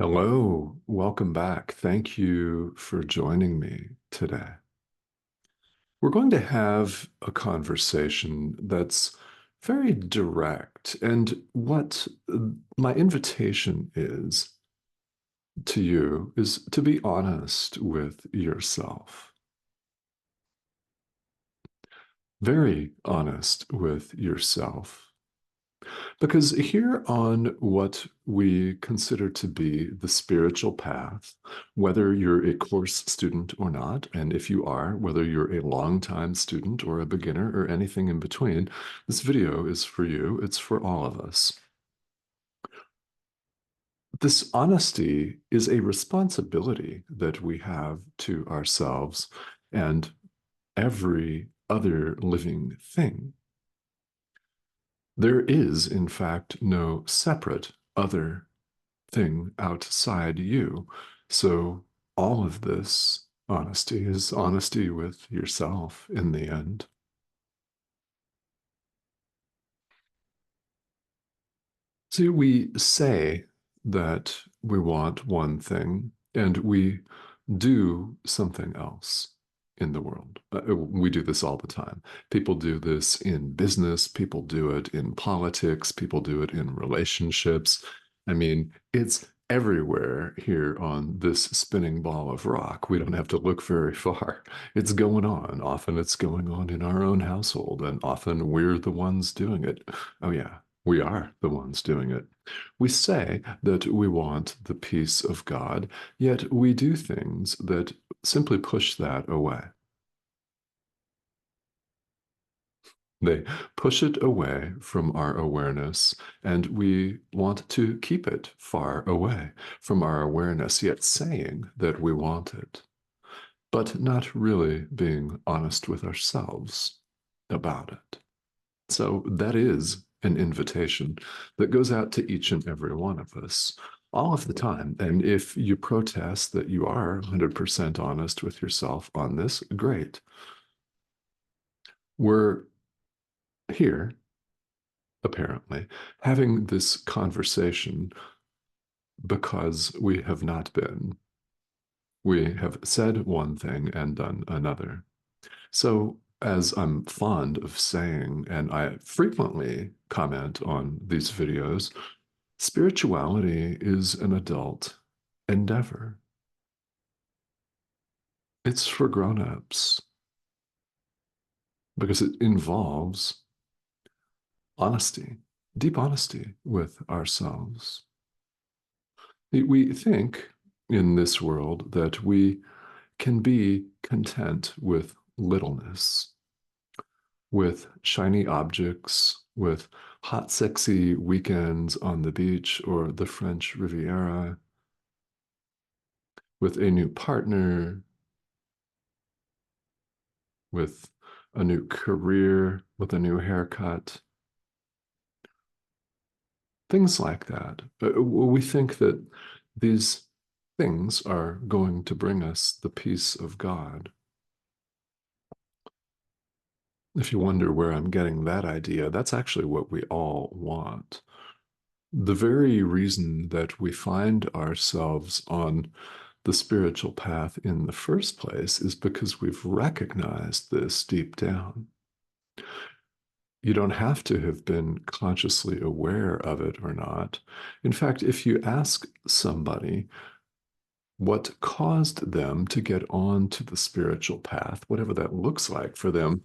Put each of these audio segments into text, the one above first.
Hello, welcome back. Thank you for joining me today. We're going to have a conversation that's very direct. And what my invitation is to you is to be honest with yourself, very honest with yourself. Because here on what we consider to be the spiritual path, whether you're a course student or not, and if you are, whether you're a long-time student or a beginner or anything in between, this video is for you. It's for all of us. This honesty is a responsibility that we have to ourselves and every other living thing. There is, in fact, no separate other thing outside you. So all of this honesty is honesty with yourself in the end. See, we say that we want one thing and we do something else in the world. We do this all the time. People do this in business, people do it in politics, people do it in relationships. I mean, it's everywhere here on this spinning ball of rock. We don't have to look very far. It's going on. Often it's going on in our own household, and often we're the ones doing it. Oh, yeah, we are the ones doing it. We say that we want the peace of God, yet we do things that simply push that away. They push it away from our awareness, and we want to keep it far away from our awareness, yet saying that we want it, but not really being honest with ourselves about it. So that is an invitation that goes out to each and every one of us all of the time. And if you protest that you are 100% honest with yourself on this, great. We're here, apparently, having this conversation because we have not been. We have said one thing and done another. So, as I'm fond of saying, and I frequently comment on these videos, spirituality is an adult endeavor. It's for grown-ups because it involves honesty, deep honesty with ourselves. We think in this world that we can be content with littleness, with shiny objects, with hot, sexy weekends on the beach or the French Riviera, with a new partner, with a new career, with a new haircut, things like that. We think that these things are going to bring us the peace of God. If you wonder where I'm getting that idea, that's actually what we all want. The very reason that we find ourselves on the spiritual path in the first place is because we've recognized this deep down. You don't have to have been consciously aware of it or not. In fact, if you ask somebody what caused them to get on to the spiritual path, whatever that looks like for them,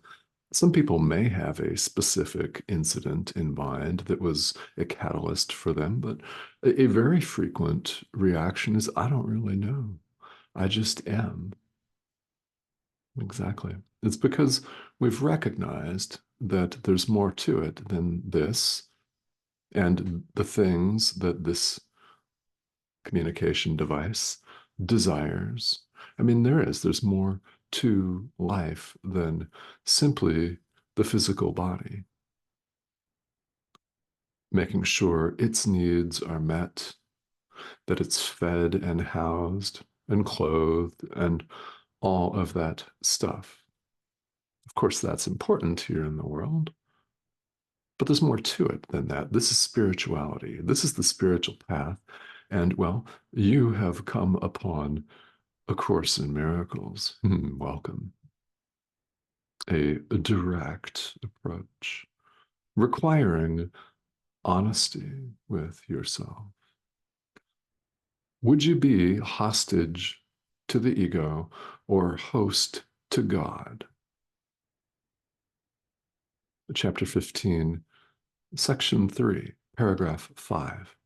some people may have a specific incident in mind that was a catalyst for them, but a very frequent reaction is, I don't really know. I just am. Exactly. It's because we've recognized that there's more to it than this, and the things that this communication device desires. I mean, there's more to life than simply the physical body. Making sure its needs are met, that it's fed and housed and clothed and all of that stuff. Of course, that's important here in the world, but there's more to it than that. This is spirituality. This is the spiritual path. And well, you have come upon A Course in Miracles. Welcome. A direct approach requiring honesty with yourself. Would you be hostage to the ego or host to God? Chapter 15, Section 3, Paragraph 5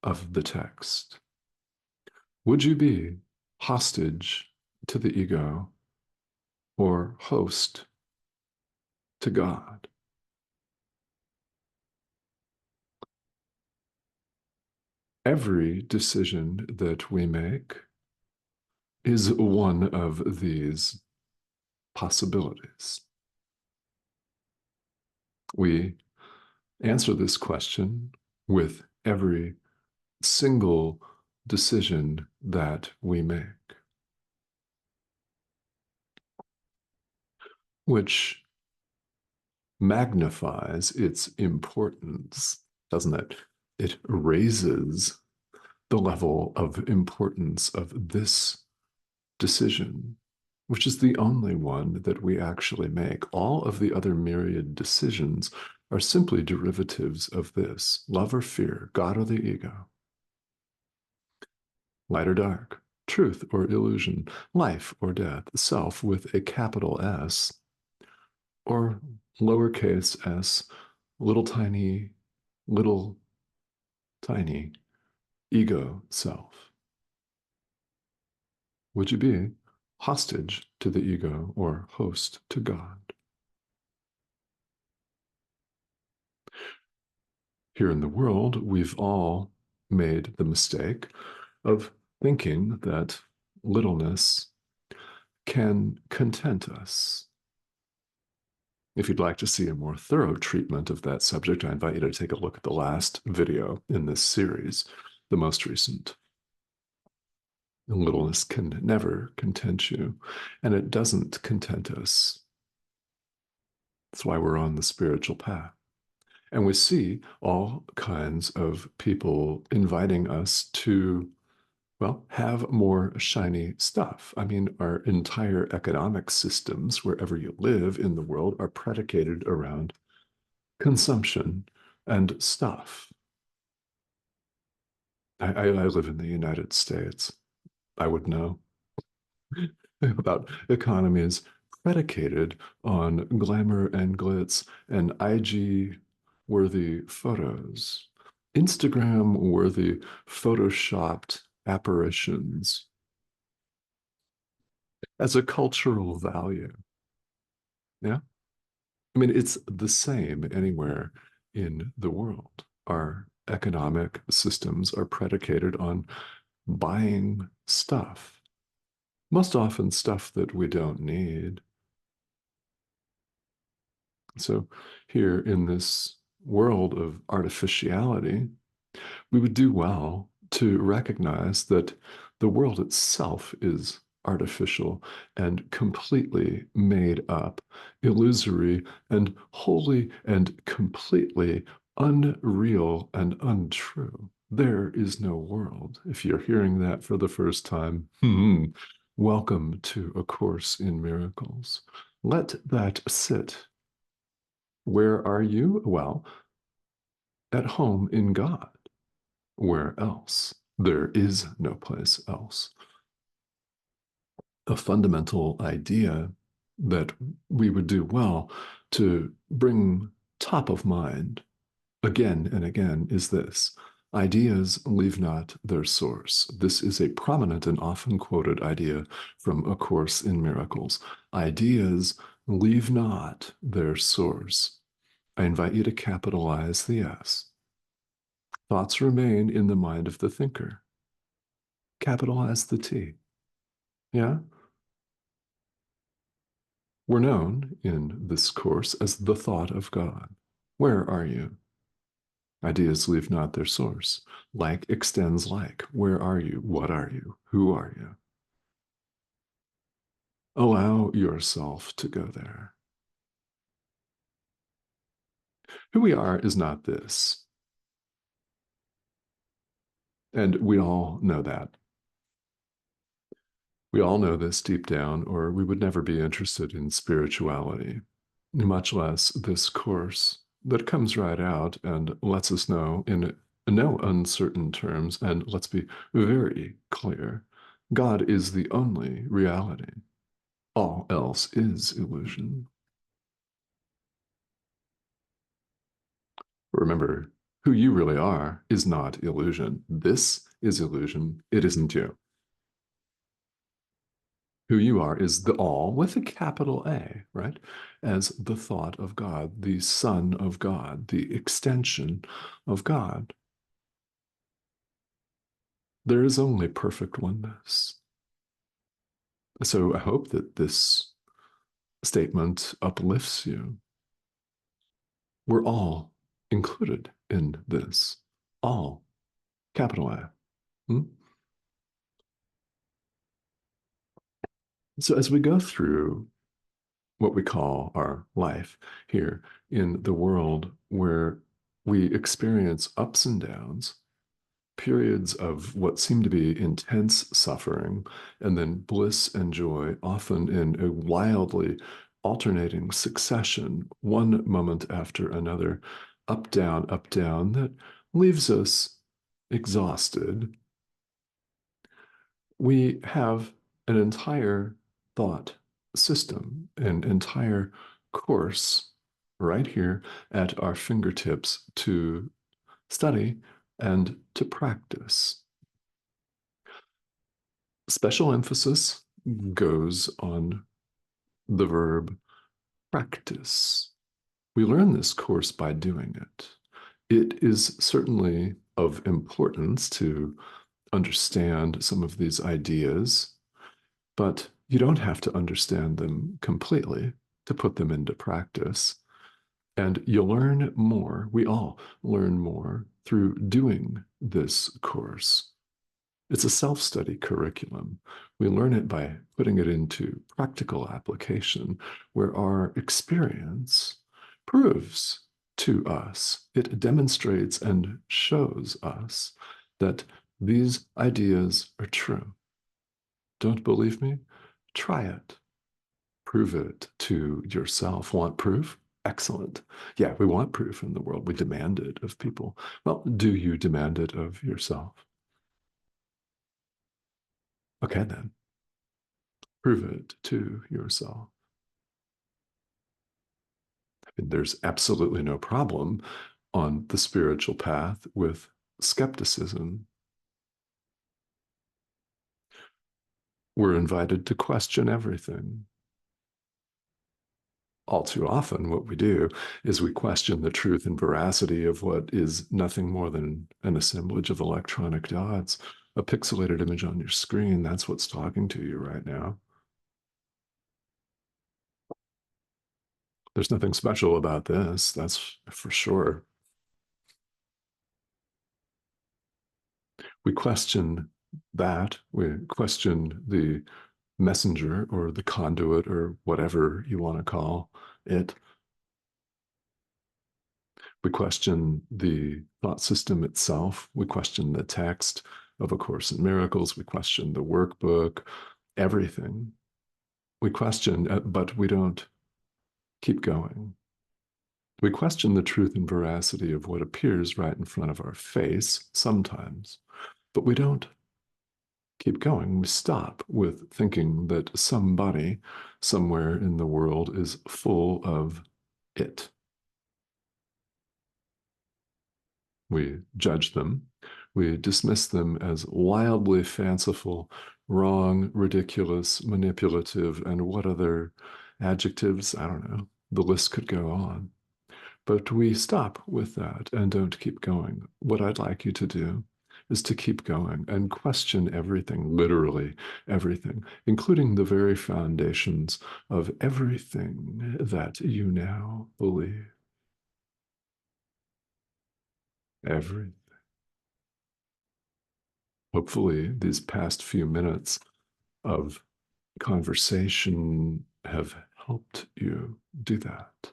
of the text. Would you be hostage to the ego or host to God? Every decision that we make is one of these possibilities. We answer this question with every single decision that we make, which magnifies its importance, doesn't it? It raises the level of importance of this decision, which is the only one that we actually make. All of the other myriad decisions are simply derivatives of this: love or fear, God or the ego, light or dark, truth or illusion, life or death, self with a capital S, or lowercase s, little tiny ego self. Would you be hostage to the ego or host to God? Here in the world, we've all made the mistake of thinking that littleness can content us. If you'd like to see a more thorough treatment of that subject, I invite you to take a look at the last video in this series, the most recent. Littleness can never content you, and it doesn't content us. That's why we're on the spiritual path. And we see all kinds of people inviting us to, well, have more shiny stuff. I mean, our entire economic systems, wherever you live in the world, are predicated around consumption and stuff. I live in the United States. I would know about economies predicated on glamour and glitz and IG worthy photos, Instagram worthy photoshopped apparitions as a cultural value. Yeah. I mean, it's the same anywhere in the world. Our economic systems are predicated on buying stuff, most often stuff that we don't need. So, here in this world of artificiality, we would do well to recognize that the world itself is artificial and completely made up, illusory, and wholly and completely unreal and untrue. There is no world. If you're hearing that for the first time, welcome to A Course in Miracles. Let that sit. Where are you? Well, at home in God. Where else? There is no place else. A fundamental idea that we would do well to bring top of mind again and again is this: ideas leave not their source. This is a prominent and often quoted idea from A Course in Miracles. Ideas leave not their source. I invite you to capitalize the S. Thoughts remain in the mind of the thinker. Capitalize the T. Yeah? We're known in this course as the thought of God. Where are you? Ideas leave not their source. Like extends like. Where are you? What are you? Who are you? Allow yourself to go there. Who we are is not this. And we all know that. We all know this deep down, or we would never be interested in spirituality, much less this course that comes right out and lets us know in no uncertain terms, and let's be very clear, God is the only reality. All else is illusion. Remember, who you really are is not illusion. This is illusion. It isn't you. Who you are is the all with a capital A, right? As the thought of God, the Son of God, the extension of God. There is only perfect oneness. So I hope that this statement uplifts you. We're all included in this. All, capital A. Hmm? So as we go through what we call our life here in the world where we experience ups and downs, periods of what seem to be intense suffering, and then bliss and joy, often in a wildly alternating succession, one moment after another, up, down, that leaves us exhausted. We have an entire thought system, an entire course right here at our fingertips to study and to practice. Special emphasis goes on the verb practice. We learn this course by doing it. It is certainly of importance to understand some of these ideas, but you don't have to understand them completely to put them into practice. And you'll learn more. We all learn more through doing this course. It's a self study curriculum. We learn it by putting it into practical application where our experience proves to us, it demonstrates and shows us that these ideas are true. Don't believe me? Try it. Prove it to yourself. Want proof? Excellent. Yeah, we want proof in the world. We demand it of people. Well, do you demand it of yourself? Okay, then. Prove it to yourself. And there's absolutely no problem on the spiritual path with skepticism. We're invited to question everything. All too often, what we do is we question the truth and veracity of what is nothing more than an assemblage of electronic dots, a pixelated image on your screen. That's what's talking to you right now. There's nothing special about this, that's for sure. We question that. We question the messenger or the conduit or whatever you want to call it. We question the thought system itself. We question the text of A Course in Miracles. We question the workbook, everything. We question, but we don't keep going. We question the truth and veracity of what appears right in front of our face sometimes, but we don't keep going. We stop with thinking that somebody somewhere in the world is full of it. We judge them. We dismiss them as wildly fanciful, wrong, ridiculous, manipulative, and what other adjectives? I don't know. The list could go on. But we stop with that and don't keep going. What I'd like you to do is to keep going and question everything, literally everything, including the very foundations of everything that you now believe. Everything. Hopefully, these past few minutes of conversation have helped you do that.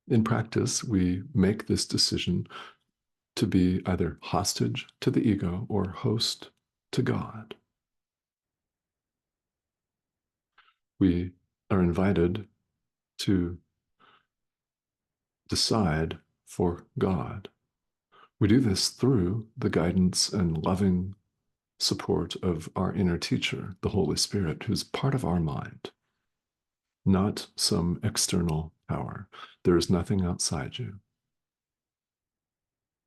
In practice, we make this decision to be either hostage to the ego or host to God. We are invited to decide for God. We do this through the guidance and loving support of our inner teacher, the Holy Spirit, who's part of our mind, not some external power. There is nothing outside you.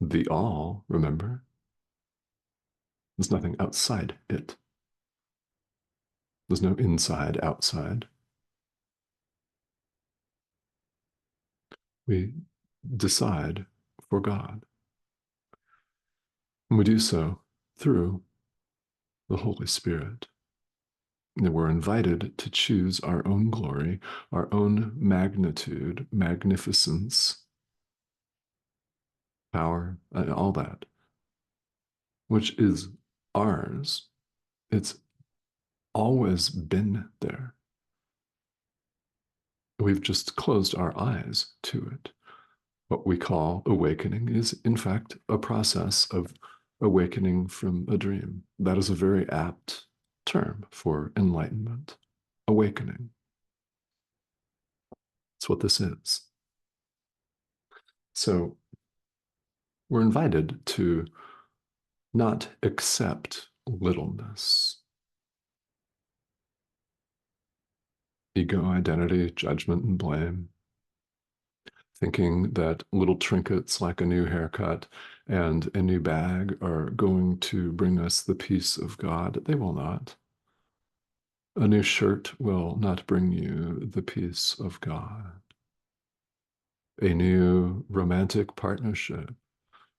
The all, remember, there's nothing outside it. There's no inside, outside. We decide for God. And we do so through the Holy Spirit. And we're invited to choose our own glory, our own magnitude, magnificence, power, all that, which is ours. It's always been there. We've just closed our eyes to it. What we call awakening is, in fact, a process of awakening from a dream. That is a very apt term for enlightenment. Awakening. That's what this is. So we're invited to not accept littleness, ego, identity, judgment, and blame, thinking that little trinkets like a new haircut and a new bag are going to bring us the peace of God. They will not. A new shirt will not bring you the peace of God. A new romantic partnership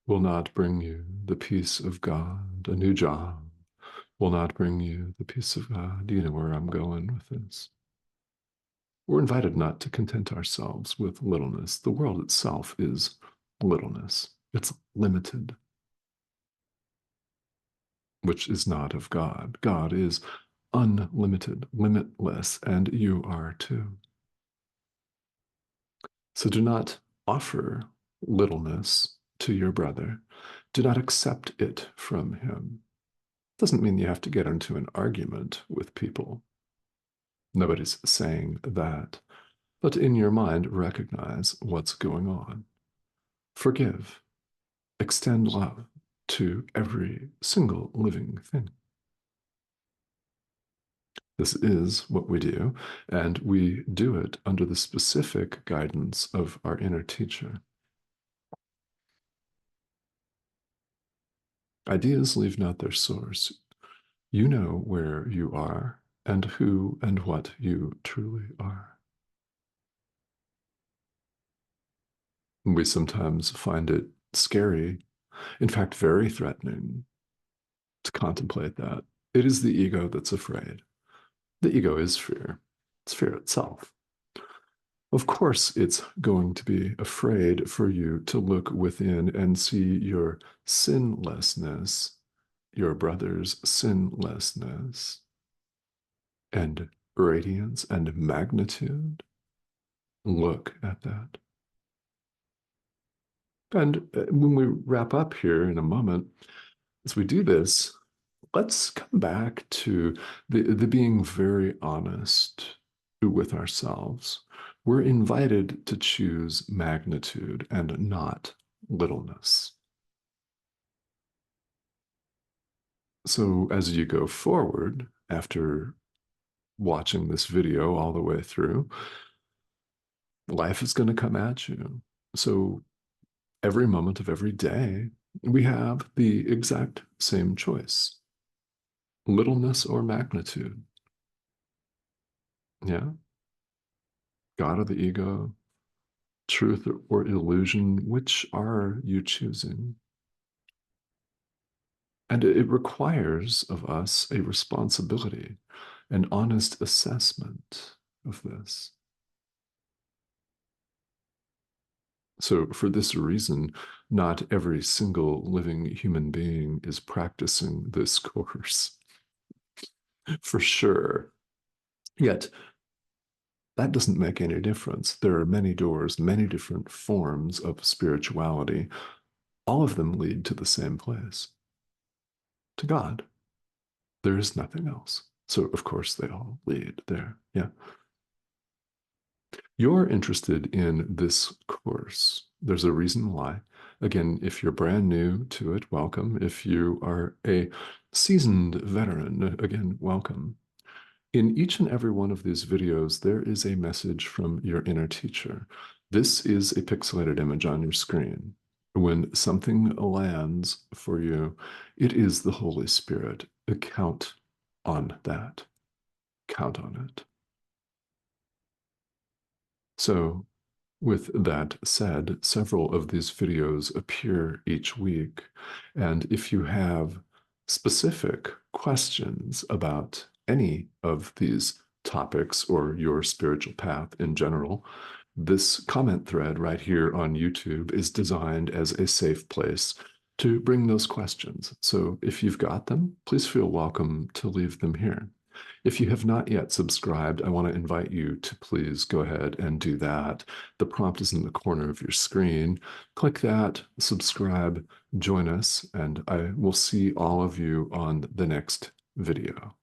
will not bring you the peace of God. A new job will not bring you the peace of God. You know where I'm going with this. We're invited not to content ourselves with littleness. The world itself is littleness. It's limited, which is not of God. God is unlimited, limitless, and you are too. So do not offer littleness to your brother. Do not accept it from him. Doesn't mean you have to get into an argument with people. Nobody's saying that. But in your mind, recognize what's going on. Forgive. Extend love to every single living thing. This is what we do, and we do it under the specific guidance of our inner teacher. Ideas leave not their source. You know where you are and who and what you truly are. We sometimes find it scary, in fact, very threatening, to contemplate that. It is the ego that's afraid. The ego is fear. It's fear itself. Of course, it's going to be afraid for you to look within and see your sinlessness, your brother's sinlessness, and radiance and magnitude. Look at that. And when we wrap up here in a moment, as we do this, let's come back to the being very honest with ourselves. We're invited to choose magnitude and not littleness. So as you go forward, after watching this video all the way through, life is going to come at you. So every moment of every day, we have the exact same choice. Littleness or magnitude. Yeah. God or the ego, truth or illusion, which are you choosing? And it requires of us a responsibility, an honest assessment of this. So, for this reason, not every single living human being is practicing this course, for sure. Yet, that doesn't make any difference. There are many doors, many different forms of spirituality. all of them lead to the same place, to God. There is nothing else. So, of course, they all lead there. Yeah. You're interested in this course. There's a reason why. Again, if you're brand new to it, welcome. If you are a seasoned veteran, again, welcome. In each and every one of these videos, there is a message from your inner teacher. This is a pixelated image on your screen. When something lands for you, it is the Holy Spirit. Count on that. Count on it. So, with that said, several of these videos appear each week. And if you have specific questions about any of these topics or your spiritual path in general, this comment thread right here on YouTube is designed as a safe place to bring those questions. So if you've got them, please feel welcome to leave them here. If you have not yet subscribed, I want to invite you to please go ahead and do that. The prompt is in the corner of your screen. Click that, subscribe, join us, and I will see all of you on the next video.